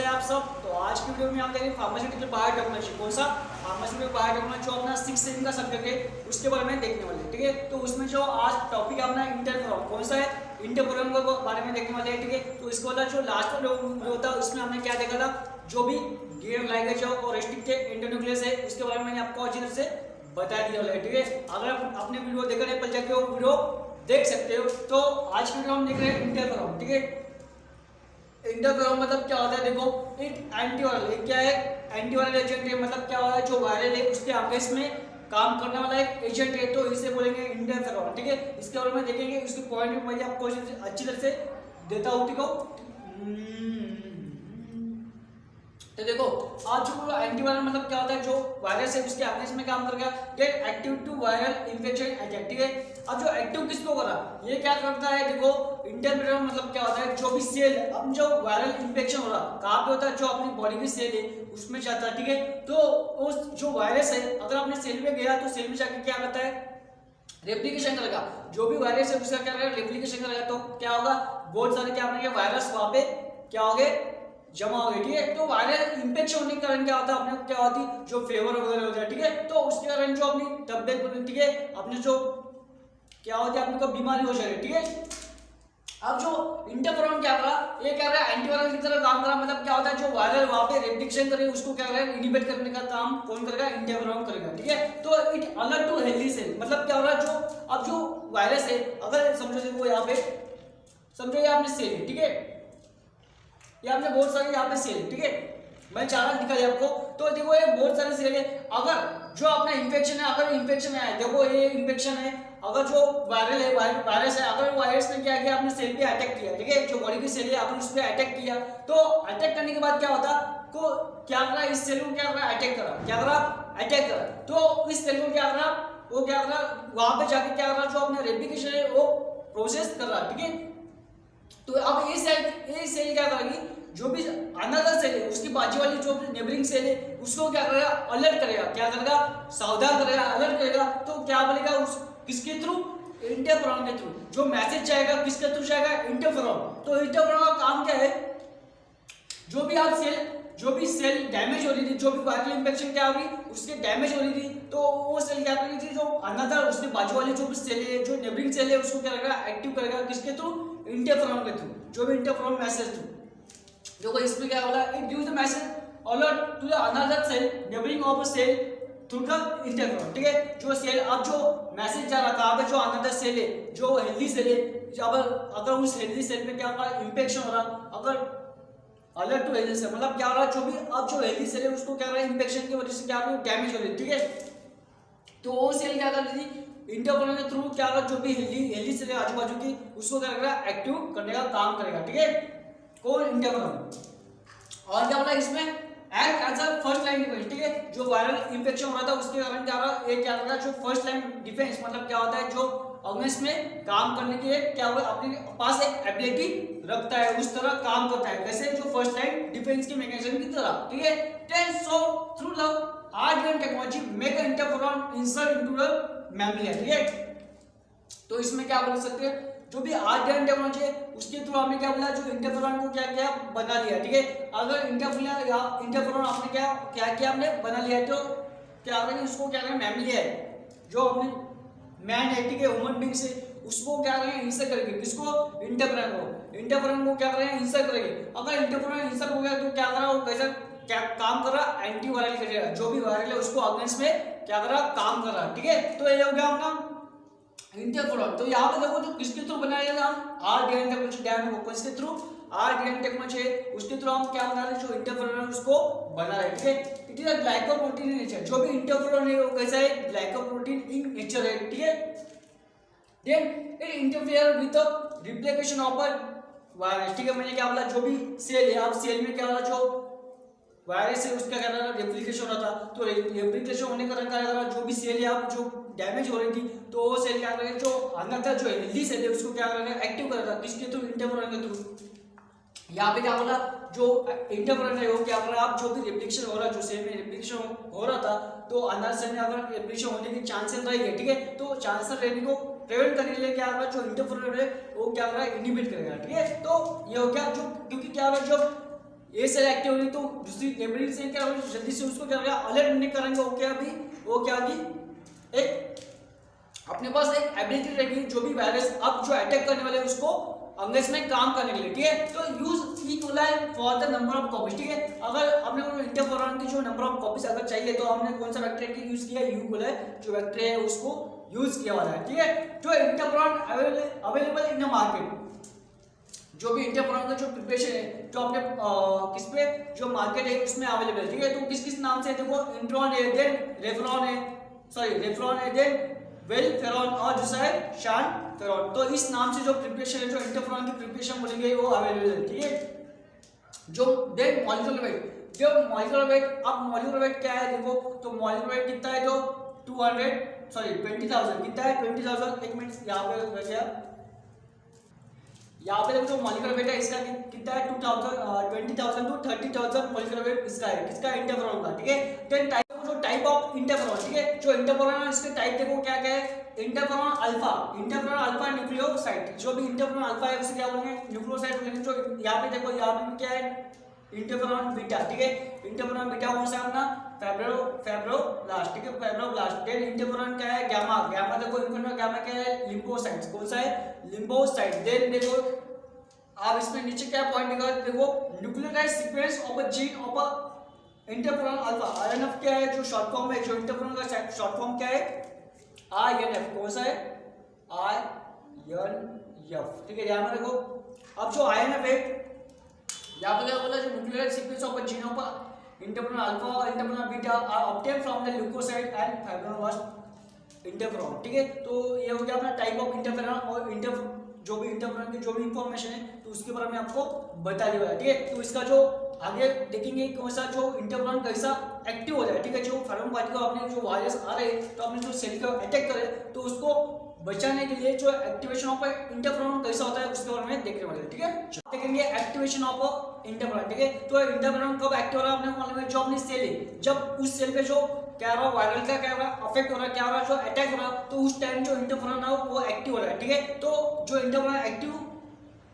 आप सब। तो आज की वीडियो में हम देखेंगे फार्मास्यूटिकल बायोटेक्नोलॉजी। कौन सा? फार्मास्यूटिकल बायोटेक्नोलॉजी, जो अपना 6 सेम का सब्जेक्ट है उसके बारे में देखने वाले हैं। ठीक है, तो उसमें जो आज टॉपिक है अपना इंटरफेरॉन। कौन सा है? इंटरफेरॉन के बारे में देखने वाले हैं। ठीक है, तो इसके बाद जो लास्ट वीडियो होता है उसमें हमने क्या देखा था, जो भी गियर लाइगेज और रेस्ट्रिक्टेड एंडोन्यूक्लियस है उसके बारे में मैंने आपको अच्छी तरह से बता दिया है। ठीक है, अगर आप अपने वीडियो देख रहे हैं पहले जाके वो वीडियो देख सकते हो। तो आज की वीडियो हम देख रहे हैं इंटरफेरॉन। ठीक है, इंटरफेरॉन मतलब क्या होता है, देखो एक एंटीवायरल, एक क्या है एंटीवायरल एजेंट है। मतलब क्या होता है, जो वायरल है उसके अगेंस्ट में काम करने वाला एक एजेंट है, तो इसे बोलेंगे इंटरफेरॉन। ठीक है, इसके बारे में देखेंगे, उसके पॉइंट मैं आपको अच्छी तरह से देता हूँ। ठीक है, तो देखो आज जो एंटीवायरल मतलब क्या होता है, जो वायरस है उसके अगेंस्ट में काम करेगा, get active to viral infection agent. ठीक है, अब जो एक्टिव किसको करा, ये क्या करता है, देखो इंटरफेरॉन मतलब क्या होता है, जो भी सेल, अब जो वायरल इन्फेक्शन हो रहा कहाँ पे होता है, जो अपनी बॉडी की सेल है उसमें जाता है। ठीक है, तो उस जो वायरस है अगर अपने सेल में गया तो सेल में जाकर क्या करता है, रेप्लिकेशन करेगा। जो भी वायरस है उसका क्या करेगा, रेप्लिकेशन करेगा। तो क्या होगा, बहुत सारे क्या अपने वायरस वहां पे क्या हो गए, जमा हो गए। ठीक है, तो वायरल इंफेक्शन होने के कारण क्या होता है, अपने क्या होती है, जो फेवर वगैरह होता है। ठीक है, तो उसके कारण जो अपनी तबियत, ठीक है, अपने जो क्या होता है, अपने को बीमारी हो जाएगी। ठीक है, अब जो इंटरफेरॉन क्या कर रहा, ये क्या रहा है, एंटीवायरल की तरह काम कर रहा। मतलब क्या होता है, जो वायरल वहां पे रेप्लिकेशन करे उसको क्या करेगा, इनिबिट करने का काम कौन करेगा, इंटरफेरॉन करेगा। ठीक है, तो इट अलग टू हेल्दी सेल। मतलब क्या हो रहा है, जो अब जो वायरस है, अगर समझो देखो यहाँ पे समझो ये आपने सेल है। ठीक है, ये आपने बहुत सारे यहाँ पे सेल, ठीक है, मैं चारा दिखा दिया आपको। तो देखो ये बहुत सारे सेल है, अगर जो अपना इन्फेक्शन है, अगर इन्फेक्शन है, देखो ये इन्फेक्शन है, अगर जो वायरल है, वायरस है, अगर वायरस ने क्या किया, अपने सेल पे अटैक किया। ठीक है, जो बॉडी की सेल है अपन उस पर अटैक किया, तो अटैक करने के बाद क्या होता को क्या करा, इस सेल को क्या करा, अटैक करा, क्या करा, अटैक करा। तो इस सेल को क्या करा, वो क्या करा, वहां पे जाके क्या करा, जो अपने रेप्लिकेशन है वो प्रोसेस कर रहा। ठीक है, तो अब ये सेल क्या करेगी, जो भी अनदर सेल है उसकी बाजू वाली जो नेबरिंग सेल है उसको क्या करेगा, अलर्ट करेगा, क्या करेगा, सावधान करेगा, अलर्ट करेगा। तो क्या बोलेगा, उस किसके थ्रू, इंटरफेरॉन के थ्रू। जो मैसेज जाएगा किसके थ्रू जाएगा, इंटरफेरॉन। तो इंटरफेरॉन का काम क्या है, जो भी आप सेल, जो भी सेल डैमेज हो रही थी, जो भी वायरल इंफेक्शन क्या हो रही उसके डैमेज हो रही थी, तो वो सेल क्या कर रही थी, जो अनदर उसके बाजू वाली जो भी सेल है, जो नेबरिंग सेल है उसको क्या करेगा, एक्टिव करेगा, किसके थ्रू, इंटरफेरॉन के थ्रू। जो भी इंटरफेरॉन मैसेज थ्रू, देखो इसमें क्या बोला, it gives the message alert to the another cell neighbouring of a cell through the interferon. ठीक है, जो सेल, अब जो मैसेज जा रहा कहां पे, जो अनदर सेल है, जो हेल्दी सेल है, अगर उस हेल्दी सेल में क्या हो रहा, इंफेक्शन हो रहा, अगर अलर्ट टू हेल्दी सेल मतलब क्या हो रहा, जो भी अब जो हेल्दी सेल है उसको क्या हो रहा है, इंफेक्शन की वजह से क्या हो रहा है, डैमेज हो रही है। ठीक है, तो वो सेल क्या कर रही थी, इंटरफेरॉन के थ्रू क्या होगा, जो भी हेल्दी सेल है आजू बाजू की उसको क्या करेगा, एक्टिव करने का काम करेगा। ठीक है, कौन, इंटरफेरॉन। और क्या बोला इसमें, act as a first line defence. ठीक है, जो वायरल इंफेक्शन हो रहा था उसके कारण क्या रहा, ये क्या रहा, जो फर्स्ट लाइन डिफेंस मतलब क्या होता है, जो अगेंस्ट में काम करने के लिए क्या हुआ, अपने पास एक एबिलिटी रखता है, उस तरह काम करता है, कैसे, जो फर्स्ट लाइन डिफेंस के मैकेनिज्म की तरह। ठीक है, ten so through the RDN technology make interferon insert into the membrane. ठीक है, तो इसमें क्या बोल सकते हैं, जो भी आरडीएन टेक्नोलॉजी है उसके थ्रू हमने क्या बोला, जो इंटरफेरॉन को क्या किया, बना लिया। ठीक है, अगर इंटरफेरॉन आपने क्या क्या किया, हमने बना लिया, तो क्या करेंगे, उसको क्या करेंगे, मेम्ब्रेन है, जो अपने मैन है, ठीक है, ह्यूमन बीइंग से उसको क्या करेंगे, इंसर्ट करेंगे, किसको, इंटरफेरॉन को क्या करेंगे, इंसर्ट करेंगे। अगर इंटरफेरॉन इंसर्ट हो गया तो क्या कर रहा, वो कैसा क्या काम कर रहा, एंटीवायरल करेगा, जो भी वायरल है उसको अगेंस्ट में क्या कर रहा, काम कर रहा। ठीक है, तो ये हो गया अपना इंटरफेरॉन। तो यहाँ पे देखो जो किसके थ्रू बनाया जाएगा, आरडीएन टेक्नोलॉजी, डैम को किसके थ्रू, आरडीएन टेक्नोलॉजी है उसके थ्रू हम क्या बना रहे हैं, जो इंटरफेरॉन उसको बना रहे हैं। ठीक है, it is a glycoprotein in nature. जो भी इंटरफेरॉन है वो कैसा है, ग्लाइकोप्रोटीन इन नेचर है। ठीक है, then it interfere with the replication of a virus. ठीक है, मैंने क्या बोला, जो भी सेल है, आप सेल में क्या हो रहा, जो वायरस है उसका क्या रहा, रेप्लिकेशन होता, तो रेप्लिकेशन होने का कारण क्या रहा, जो भी सेल है आप जो डैमेज हो रही थी, तो वो सेल क्या करेगा, जो अंदर था, जो हेल्दी सेल है उसको क्या करेगा, एक्टिव करेगा, किसके थ्रू, इंटरफेरॉन के थ्रू। यहाँ पे क्या बोला, जो इंटरफेरॉन है वो क्या कर रहा है, आप जो भी रेप्लिकेशन हो रहा है, जो सेल में रेप्लिकेशन हो रहा था, तो अंदर सेल में अगर रेप्लिकेशन होने की चांसेस रहेंगे। ठीक है, तो चांसेस रहने को प्रिवेंट करने के लिए क्या होगा, जो इंटरफेरॉन है वो क्या कर रहा है, इनिबिट करेगा। ठीक है, तो ये हो गया, जो क्योंकि क्या होगा, जो ये सेल एक्टिव होगी तो दूसरी नेबरिंग सेल क्या होगी, जल्दी से उसको क्या करेगा, अलर्ट नहीं करेंगे। वो क्या होगी, एक अपने पास एक एबिलिटी रहेगी जो भी वायरस अब जो अटैक करने वाले उसको अंग्रेज में काम करने के लिए, ठीक है। तो यूज इक्वल है for the number of copies, ठीक है। अगर हमने इंटरफेरोन की जो नंबर ऑफ कॉपीज अगर चाहिए तो हमने कौन सा वेक्टर की यूज किया, यू इक्वल है जो वेक्टर है उसको यूज किया वाला है, ठीक है। जो interferon available in the market, जो भी इंटरफेरोन का जो प्रिपरेशन है जो अपने किस पे जो मार्केट है उसमें अवेलेबल, ठीक है। तो किस किस नाम से देखो, इंट्रॉन है, देन रेफ्रॉन है, रेफ्रॉन है, देन वेलफेरॉन और दूसरा है शानफेरॉन। तो इस नाम से जो प्रिपरेशन है जो इंटरफेरॉन की प्रिपरेशन बोलेंगे वो अवेलेबल है, ठीक है। जो देन मॉलिक्यूलर वेट, जो मॉलिक्यूलर वेट, अब मॉलिक्यूलर वेट क्या है देखो, तो मॉलिक्यूलर वेट कितना है, तो 20,000 कितना है, 20,000। एक मिनट यहाँ पे रख गया, यहाँ पे देखो जो मॉलिक्यूलर वेट है इसका कितना है, 20,000 टू 30,000 मॉलिक्यूलर वेट इसका है, किसका, इंटरफेरॉन का, ठीक है। देन टाइप ऑफ इंटरफेरॉन, ठीक है। जो इंटरफेरॉन है इसके टाइप देखो क्या क्या है, इंटरफेरॉन अल्फा न्यूक्लियोसाइड, जो भी इंटरफेरॉन अल्फा है उसे क्या बोलेंगे, न्यूक्लियोसाइड बोलेंगे। जो यहाँ पे देखो, यहाँ पे क्या है, इंटरफेरॉन बीटा, ठीक है। इंटरफेरॉन बीटा कौन सा अपना फाइब्रोब्लास्ट, ठीक है, फाइब्रोब्लास्ट। देन इंटरफेरॉन क्या है, गामा देखो, इंटरफेरॉन गामा क्या है, लिम्फोसाइट्स, कौन सा है, लिम्फोसाइट। देन देखो आप इसमें नीचे क्या पॉइंट निकाल देखो, nucleotide sequence of a gene of a interferon alpha, INF क्या है, जो शॉर्ट फॉर्म है, जो इंटरफेरॉन का शॉर्ट फॉर्म क्या है, आईएनएफ, कौन सा है, आईएनएफ, ठीक है, ध्यान में रखो। अब जो आईएनएफ है यहाँ पे क्या बोला, जो nucleotide sequence of a gene of a interferon alpha और interferon beta are obtained from the leukocyte and fibroblast interferon, ठीक है। तो ये हो गया अपना टाइप ऑफ इंटरफेरॉन और जो भी इंटरफेरॉन की जो भी इंफॉर्मेशन है तो उसके बारे में आपको बता दिया है, ठीक है। तो इसका जो आगे देखेंगे कौन सा जो इंटरफेरॉन कैसा एक्टिव हो जाए, ठीक है। जो फॉरेन पार्टी को आपने जो वायरस आ रहे तो आपने जो सेल को अटैक करे तो उसको बचाने के लिए जो एक्टिवेशन ऑफ इंटरफेरॉन कैसा होता है उसके बारे में देखने वाले, ठीक है। देखेंगे एक्टिवेशन ऑफ इंटरफेरॉन, ठीक है। तो इंटरफेरॉन कब एक्टिव हो रहा है आपने मालूम है, जो अपनी सेल है, जब उस सेल पे जो क्या रहा वायरल का क्या रहा अफेक्ट हो रहा है, क्या हो रहा जो अटैक हो रहा, तो उस टाइम जो इंटरफेरॉन है वो एक्टिव हो रहा है, ठीक है। तो जो इंटरफेरॉन एक्टिव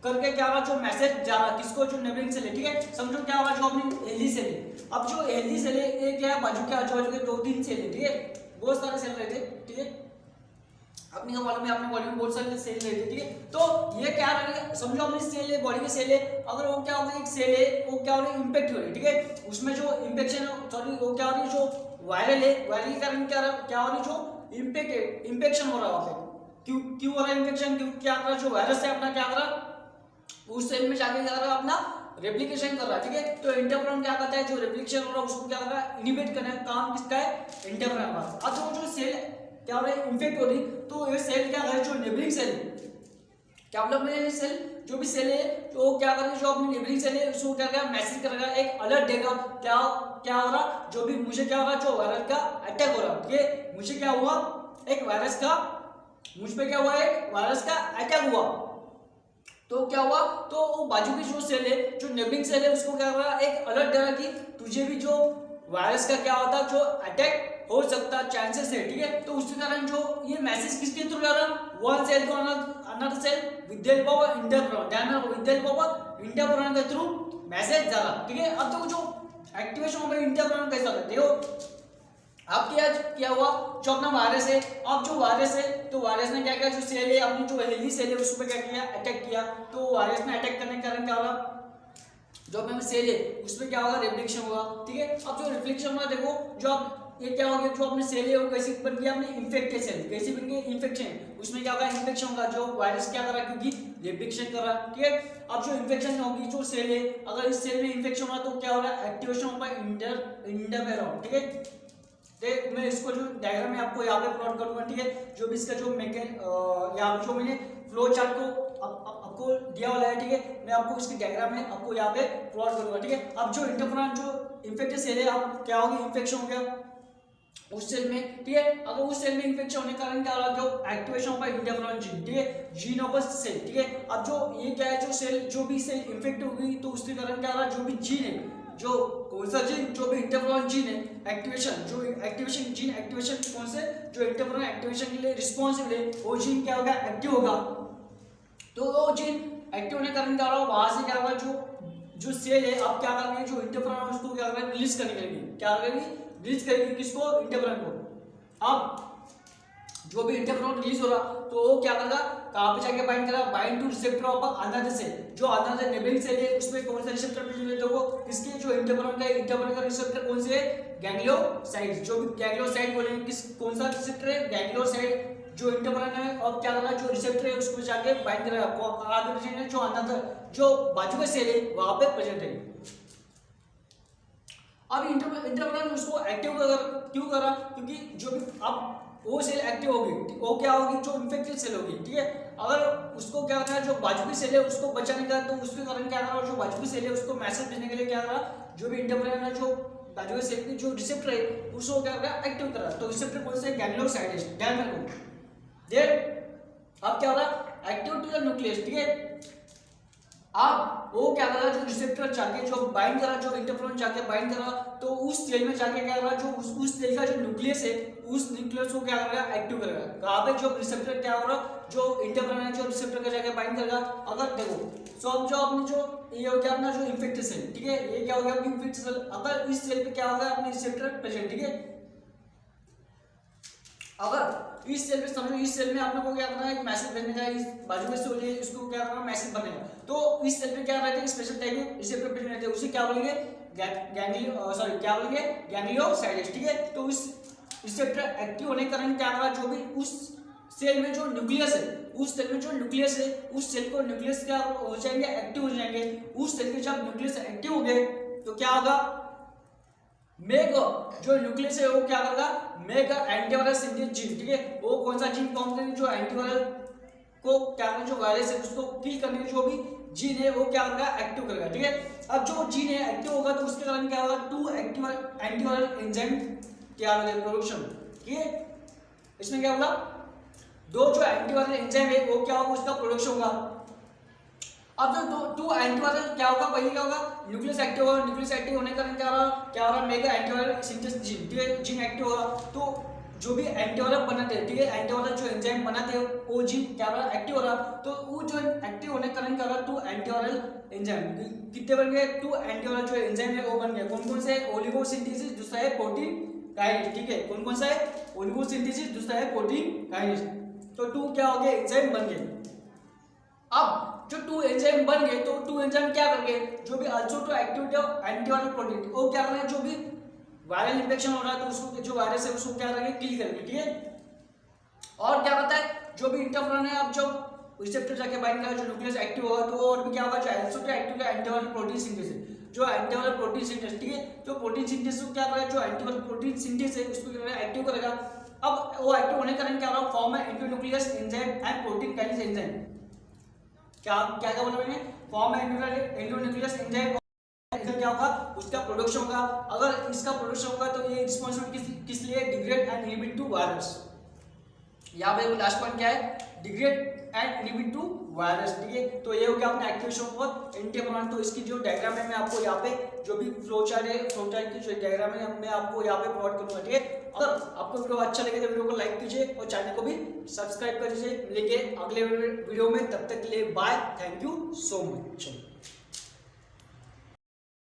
करके क्या हो रहा, जो मैसेज जा रहा किसको, जो नेबरिंग सेल है, ठीक है। समझो क्या हो रहा, जो अपनी हेल्दी सेल है, अब जो हेल्दी सेल है ये क्या है, बाजू के आजू बाजू के 2-3 सेल है, ठीक है, बहुत सारे सेल रहते, ठीक है। अपनी का मालूम है, अपने बॉडी में बहुत सारे सेल रहते, ठीक है। तो ये क्या रहेगा, समझो अपनी सेल है, बॉडी के सेल है, अगर वो क्या होगा, एक सेल है वो क्या हो रही है, इंफेक्ट हो रही है, ठीक है। उसमें जो इंफेक्शन सॉरी वो क्या हो रही है, जो वायरल है, वायरल के कारण क्या हो रही है, जो इंफेक्शन हो रहा है वहां पे, क्यों हो रहा है इंफेक्शन, क्यों क्या कर रहा है, जो वायरस है अपना क्या कर रहा उस सेल में जाके क्या कर रहा है, अपना रेप्लिकेशन कर रहा है, ठीक है। तो इंटरफेरॉन क्या करता है, जो रेप्लिकेशन हो रहा है उसको क्या कर रहा है, इनिबिट करने का काम किसका है, इंटरफेरॉन का। अब जो सेल क्या हो रहा है, इंफेक्ट हो रही, तो ये सेल क्या करे, जो नेबरिंग सेल क्या मतलब है, सेल जो भी सेल है तो क्या करेगा, जो अपनी नेबरिंग सेल है उसको क्या करेगा, मैसेज करेगा, एक अलर्ट देगा, क्या हो रहा, जो भी मुझे क्या हो रहा, जो वायरस का अटैक हो रहा, ठीक है, मुझे क्या हुआ, एक वायरस का मुझ पे क्या हुआ, एक वायरस का अटैक हुआ, तो क्या हुआ, तो वो बाजू की जो सेल है, जो नेबरिंग सेल है उसको क्या कर रहा, एक अलर्ट दे रहा कि तुझे भी जो वायरस का क्या होता, जो अटैक हो सकता चांसेस है, ठीक है। तो उसके कारण जो ये मैसेज किसके थ्रू जा रहा, वन सेल को another cell with the help of interferon, ध्यान रखो, with the help of interferon के थ्रू मैसेज जा रहा, ठीक है। अब तो जो एक्टिवेशन ऑफ इंटरफेरॉन कैसा होता है, देखो अब क्या हुआ, जो अपना वायरस है, अब जो वायरस है तो वायरस ने क्या किया, जो सेल है अपनी जो हेल्दी सेल है उस पर क्या किया, अटैक किया। तो वायरस ने अटैक करने के कारण क्या होगा, जो अपना सेल है उसमें क्या होगा, रेप्लिकेशन होगा, ठीक है। अब जो रेप्लिकेशन होगा देखो, जो अब ये क्या हो गया, जो अपने सेल है वो कैसे बन गया, अपने इन्फेक्टेड सेल कैसे बन गए, इन्फेक्शन, उसमें क्या होगा, इन्फेक्शन होगा, जो वायरस क्या कर रहा है, क्योंकि रेप्लिकेशन कर रहा है, ठीक है। अब जो इन्फेक्शन होगी, जो सेल है अगर इस सेल में इन्फेक्शन हुआ तो क्या हो रहा है, एक्टिवेशन होगा इंटरफेरॉन, ठीक है। देख मैं इसको जो डायग्राम में आपको यहाँ पे प्लॉट करूंगा, ठीक है। जो भी इसका जो यहाँ पे जो मैंने फ्लो चार्ट को आपको दिया वाला है, ठीक है, मैं आपको इसकी डायग्राम में आपको यहाँ पे प्लॉट करूंगा, ठीक है। अब जो इंटरफेरॉन जो इन्फेक्टेड सेल है, अब क्या होगी, इन्फेक्शन हो गया उस सेल में, ठीक है। अगर उस सेल में इन्फेक्शन होने के कारण क्या हो रहा, जो एक्टिवेशन ऑफ इंटरफेरॉन जीन, ठीक है, जीन ऑफ सेल, ठीक है। अब जो ये क्या है, जो सेल जो भी सेल इन्फेक्ट होगी तो उसके कारण क्या हो रहा, जो भी जीन है, जो कौन सा जीन, जो भी इंटरफेरॉन जीन है, एक्टिवेशन जो एक्टिवेशन जीन, एक्टिवेशन कौन से, जो इंटरफेरॉन एक्टिवेशन के लिए रिस्पॉन्सिबल है वो जीन क्या होगा, एक्टिव होगा। तो वो जीन एक्टिव होने के कारण क्या होगा, वहां से क्या होगा, जो जो सेल है अब क्या करेंगे, जो इंटरफेरॉन है उसको क्या करेंगे, रिलीज करने के लिए क्या करेंगे, रिलीज करेंगे किसको, इंटरफेरॉन को। अब जो भी इंटरफेरॉन रिलीज हो रहा तो वो क्या करेगा, कहां पे जाके बाइंड करेगा, bind to receptor of another cell. जो अनदर नेबरिंग सेल है उसमें कौन सा रिसेप्टर प्रेजेंट है, देखो किसके, जो इंटरफेरॉन का रिसेप्टर कौन से है, गैंग्लियोसाइड। जो भी गैंग्लियोसाइड बोलेंगे, किस कौन सा रिसेप्टर है, गैंग्लियोसाइड। जो इंटरफेरॉन है और क्या करना, जो रिसेप्टर है उसको जाके बाइंड करेगा, कहां पे प्रेजेंट है, जो अनदर जो बाजू में सेल है वहां पे प्रेजेंट है। अब इंटरफेरॉन उसको एक्टिव क्यों करा, क्योंकि जो भी अब वो सेल एक्टिव होगी, वो क्या होगी, जो इन्फेक्टेड सेल होगी, ठीक है। अगर उसको क्या करना है, जो बाजू सेल है उसको बचाने का, तो उसके कारण क्या करा, जो बाजू सेल है उसको मैसेज भेजने के लिए क्या करा, जो भी इंटरफेरॉन है जो बाजू सेल की जो रिसेप्टर है उसको क्या करा, एक्टिव करा। तो रिसेप्टर कौन से, गैंग्लियोसाइड है, ध्यान रखो। अब क्या हो रहा, एक्टिव टू द न्यूक्लियस, ठीक है। अब वो क्या करा, जो रिसेप्टर जाके जो बाइंड करा, जो इंटरफेरॉन जाके बाइंड करा, तो उस सेल में जाके क्या करा, जो उस सेल का जो न्यूक्लियस है उस न्यूक्लियस को क्या करेगा, एक्टिव करेगा। कहां पे, जो रिसेप्टर क्या हो रहा, जो इंटरफेरॉन है जो रिसेप्टर का जाके बाइंड करेगा। अगर देखो सो अब जो आपने जो ये हो गया अपना जो इन्फेक्टेड सेल, ठीक है, ये क्या हो गया अपनी इन्फेक्टेड सेल। अगर इस सेल पे क्या होगा, अपने रिसेप्टर प्रेजेंट, ठीक है। अगर इस सेल में समझो, इस सेल में आपने को क्या करना है, एक मैसेज भेजने का, इस बाजू में सेल है इसको क्या करना, मैसेज बनेगा। तो इस सेल में क्या रहता है, स्पेशल टाइप के रिसेप्टर प्रेजेंट रहते हैं, उसे क्या बोलेंगे, गैंग्लियोसाइड, ठीक है। तो इस रिसेप्टर एक्टिव होने के कारण क्या करा, जो भी उस सेल में जो न्यूक्लियस है, उस सेल में जो न्यूक्लियस है उस सेल को न्यूक्लियस क्या हो जाएंगे, एक्टिव हो जाएंगे। उस सेल के जब न्यूक्लियस एक्टिव हो गए तो क्या होगा, मेक जो न्यूक्लियस है वो क्या करेगा, मेक एंटीवायरल सिंथेसिस जीन, ठीक है। वो कौन सा जीन फॉर्म करेगा, जो एंटीवायरल को क्या करेगा, जो वायरस है उसको किल करने के जो भी जीन है वो क्या करेगा, एक्टिव करेगा, ठीक है। अब जो जीन है एक्टिव होगा तो उसके कारण क्या होगा, टू एंटीवायरल एंजाइम क्या होगा, प्रोडक्शन, ठीक है। इसमें क्या होगा, दो जो एंटीवायरल एंजाइम है वो क्या होगा, उसका प्रोडक्शन होगा। अब जो टू एंटीवायरल क्या होगा, पहले क्या होगा, न्यूक्लियस एक्टिव होगा, न्यूक्लियस एक्टिव होने के कारण क्या हो रहा, मेगा एंटीवायरल सिंथेसिस जीन, ठीक है, जीन एक्टिव होगा। तो जो भी एंटीवायरल बनाते हैं, ठीक है, एंटीवायरल जो एंजाइम बनाते हैं वो जीन क्या हो रहा, एक्टिव हो रहा। तो वो जो एक्टिव होने के कारण क्या हो रहा, टू एंटीवायरल एंजाइम कितने बन गए, टू एंटीवायरल जो एंजाइम है वो बन गए। कौन कौन से, ओलिगोसिंथेसिस, दूसरा है प्रोटीन काइनेज, ठीक है। कौन कौन सा है, ओलिगोसिंथेसिस, दूसरा है प्रोटीन काइनेज। तो टू क्या हो गए, एंजाइम बन गए। अब जो टू एंजाइम बन गए तो टू एंजाइम क्या करेंगे, जो भी also to activity of antiviral protein, वो क्या करेंगे, जो भी वायरल इंफेक्शन हो रहा है तो उसको जो वायरस है उसको क्या करेंगे, किल करेंगे, ठीक है। और क्या होता है, जो भी इंटरफेरॉन है अब जो रिसेप्टर जाके बाइंड करेगा, जो न्यूक्लियस एक्टिव होगा तो और भी क्या होगा, जो also to active antiviral protein synthesis, जो एंटीवायरल प्रोटीन सिंथेसिस, ठीक है। तो प्रोटीन सिंथेसिस को क्या करेगा, जो एंटीवायरल प्रोटीन सिंथेसिस है उसको क्या करेगा, एक्टिव करेगा। अब वो एक्टिव होने के कारण क्या होगा, फॉर्म है antinucleus enzyme and protein kinase enzyme. क्या क्या क्या बोला मैंने, फॉर्म एंडोन्यूक्लियस एंजाइम, क्या होगा, उसका प्रोडक्शन होगा। अगर इसका प्रोडक्शन होगा तो ये रिस्पांसिबल किस लिए, degrade and inhibit to virus. यहाँ पे लास्ट पॉइंट क्या है, degrade and inhibit to virus, ठीक है। तो ये हो गया अपना एक्टिवेशन ऑफ एंटीफेरॉन। तो इसकी जो डायग्राम है मैं आपको यहाँ पे जो भी फ्लो चार्ट है, फ्लो चार्ट की जो डायग्राम है मैं आपको यहाँ पे प्रोवाइड करूंगा, ठीक है। अगर आपको वीडियो अच्छा लगे तो वीडियो को लाइक कीजिए और चैनल को भी सब्सक्राइब कर दीजिए। मिलेंगे अगले वीडियो में, तब तक के लिए bye, thank you so much.